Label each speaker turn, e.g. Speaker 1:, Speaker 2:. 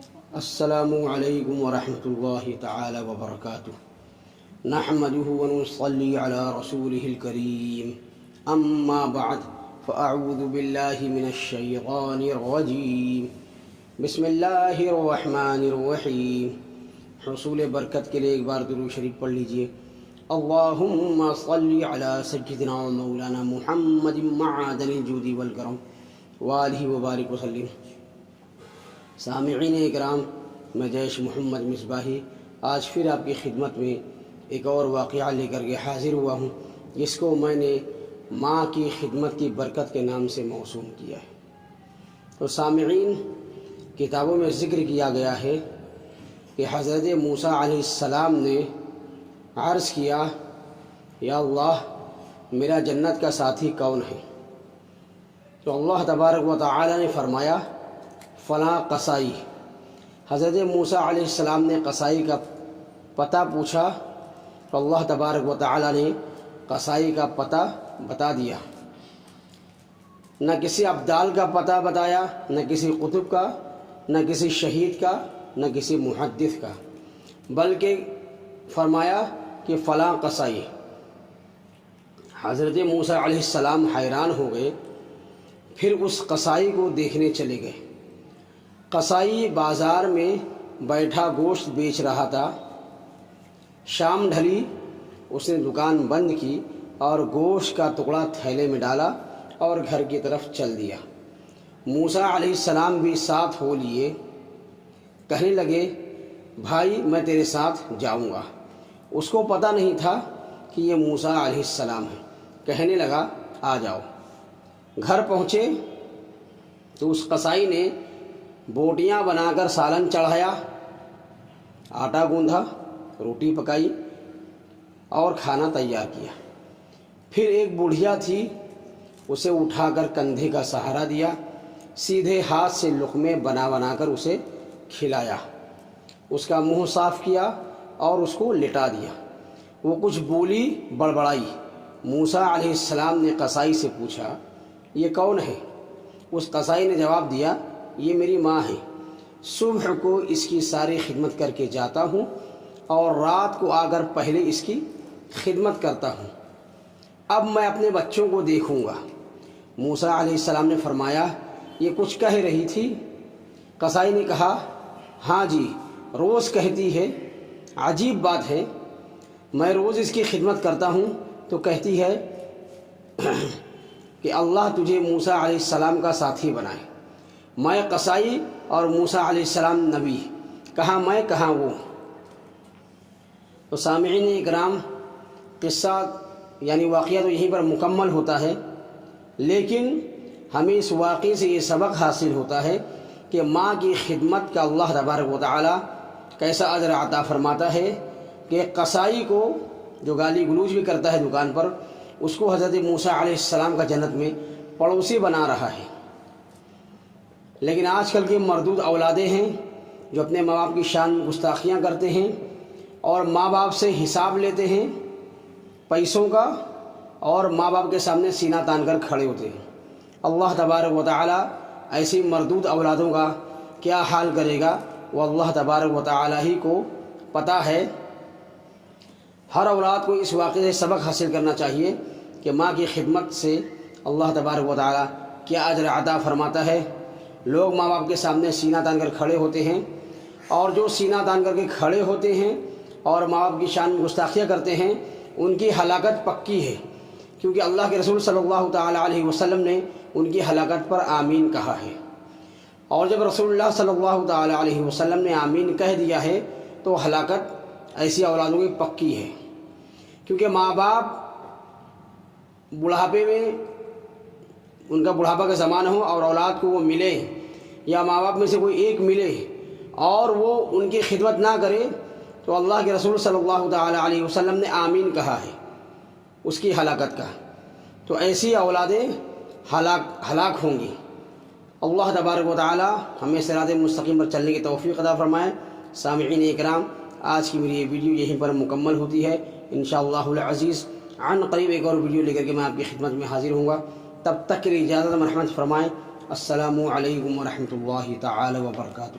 Speaker 1: السلام علیکم ورحمۃ اللہ تعالی وبرکاتہ نحمده ونصلی علی رسوله الکریم اما بعد فاعوذ باللہ من الشیطان الرجیم بسم اللہ الرحمن الرحیم۔ حصول برکت کے لیے ایک بار درود شریف پڑھ لیجئے۔ اللہم صلی علی سیدنا و مولانا محمد معدن الجود والکرم وآلہ وبارک وسلم۔ سامعین اکرام، میں جیش محمد مصباحی آج پھر آپ کی خدمت میں ایک اور واقعہ لے کر کے حاضر ہوا ہوں، جس کو میں نے ماں کی خدمت کی برکت کے نام سے موسوم کیا ہے۔ تو سامعین، کتابوں میں ذکر کیا گیا ہے کہ حضرت موسیٰ علیہ السلام نے عرض کیا، یا اللہ میرا جنت کا ساتھی کون ہے؟ تو اللہ تبارک و تعالی نے فرمایا فلاں قصائی۔ حضرت موسیٰ علیہ السلام نے قصائی کا پتہ پوچھا تو اللہ تبارک و تعالی نے قصائی کا پتہ بتا دیا۔ نہ کسی ابدال کا پتہ بتایا، نہ کسی قطب کا، نہ کسی شہید کا، نہ کسی محدث کا، بلکہ فرمایا کہ فلاں قصائی۔ حضرت موسیٰ علیہ السلام حیران ہو گئے، پھر اس قصائی کو دیکھنے چلے گئے۔ قصائی بازار میں بیٹھا گوشت بیچ رہا تھا۔ شام ڈھلی، اس نے دکان بند کی اور گوشت کا ٹکڑا تھیلے میں ڈالا اور گھر کی طرف چل دیا۔ موسیٰ علیہ السلام بھی ساتھ ہو لیے، کہنے لگے بھائی میں تیرے ساتھ جاؤں گا۔ اس کو پتہ نہیں تھا کہ یہ موسیٰ علیہ السلام ہے، کہنے لگا آ جاؤ۔ گھر پہنچے تو اس قصائی نے بوٹیاں بنا کر سالن چڑھایا، آٹا گوندھا، روٹی پکائی اور کھانا تیار کیا۔ پھر ایک بوڑھیا تھی، اسے اٹھا کر کندھے کا سہارا دیا، سیدھے ہاتھ سے لقمے بنا بنا کر اسے کھلایا، اس کا منہ صاف کیا اور اس کو لٹا دیا۔ وہ کچھ بولی، بڑبڑائی۔ موسیٰ علیہ السلام نے قصائی سے پوچھا یہ کون ہے؟ اس قصائی نے جواب دیا یہ میری ماں ہے، صبح کو اس کی ساری خدمت کر کے جاتا ہوں اور رات کو آ کر پہلے اس کی خدمت کرتا ہوں۔ اب میں اپنے بچوں کو دیکھوں گا۔ موسیٰ علیہ السلام نے فرمایا یہ کچھ کہہ رہی تھی؟ قصائی نے کہا ہاں جی، روز کہتی ہے، عجیب بات ہے، میں روز اس کی خدمت کرتا ہوں تو کہتی ہے کہ اللہ تجھے موسیٰ علیہ السلام کا ساتھی بنائے۔ میں قصائی اور موسیٰ علیہ السلام نبی، کہاں میں کہاں وہ۔ تو سامعین اکرام، قصہ یعنی واقعہ تو یہیں پر مکمل ہوتا ہے، لیکن ہمیں اس واقعے سے یہ سبق حاصل ہوتا ہے کہ ماں کی خدمت کا اللہ تبارک و تعالی کیسا اجر عطا فرماتا ہے کہ قصائی کو جو گالی گلوچ بھی کرتا ہے دکان پر، اس کو حضرت موسیٰ علیہ السلام کا جنت میں پڑوسی بنا رہا ہے۔ لیکن آج کل کے مردود اولادیں ہیں جو اپنے ماں باپ کی شان میں گستاخیاں کرتے ہیں اور ماں باپ سے حساب لیتے ہیں پیسوں کا، اور ماں باپ کے سامنے سینہ تان کر کھڑے ہوتے ہیں۔ اللہ تبارک و تعالی ایسی مردود اولادوں کا کیا حال کرے گا وہ اللہ تبارک و تعالی ہی کو پتہ ہے۔ ہر اولاد کو اس واقعے سے سبق حاصل کرنا چاہیے کہ ماں کی خدمت سے اللہ تبارک و تعالی کیا اجر عطا فرماتا ہے۔ لوگ ماں باپ کے سامنے سینہ تان کر کھڑے ہوتے ہیں، اور جو سینہ تان کر کے کھڑے ہوتے ہیں اور ماں باپ کی شان میں گستاخیاں کرتے ہیں ان کی ہلاکت پکی ہے، کیونکہ اللہ کے رسول صلی اللہ تعالی علیہ وسلم نے ان کی ہلاکت پر آمین کہا ہے۔ اور جب رسول اللہ صلی اللہ تعالی علیہ وسلم نے آمین کہہ دیا ہے تو ہلاکت ایسی اولادوں کی پکی ہے، کیونکہ ماں باپ بڑھاپے میں ان کا بڑھاپا کا زمانہ ہو اور اولاد کو وہ ملے، یا ماں باپ میں سے کوئی ایک ملے اور وہ ان کی خدمت نہ کرے، تو اللہ کے رسول صلی اللہ تعالی علیہ وسلم نے آمین کہا ہے اس کی ہلاکت کا۔ تو ایسی اولادیں ہلاک ہوں گی۔ اللہ تبارک و تعالی ہمیں صراط مستقیم پر چلنے کی توفیق عطا فرمائے۔ سامعین اکرام، آج کی میری یہ ویڈیو یہیں پر مکمل ہوتی ہے۔ انشاءاللہ العزیز عن قریب ایک اور ویڈیو لے کر کے میں آپ کی خدمت میں حاضر ہوں گا۔ تب تک کے لیے اجازت مرحمت فرمائیں۔ السلام علیکم ورحمۃ اللہ تعالی وبرکاتہ۔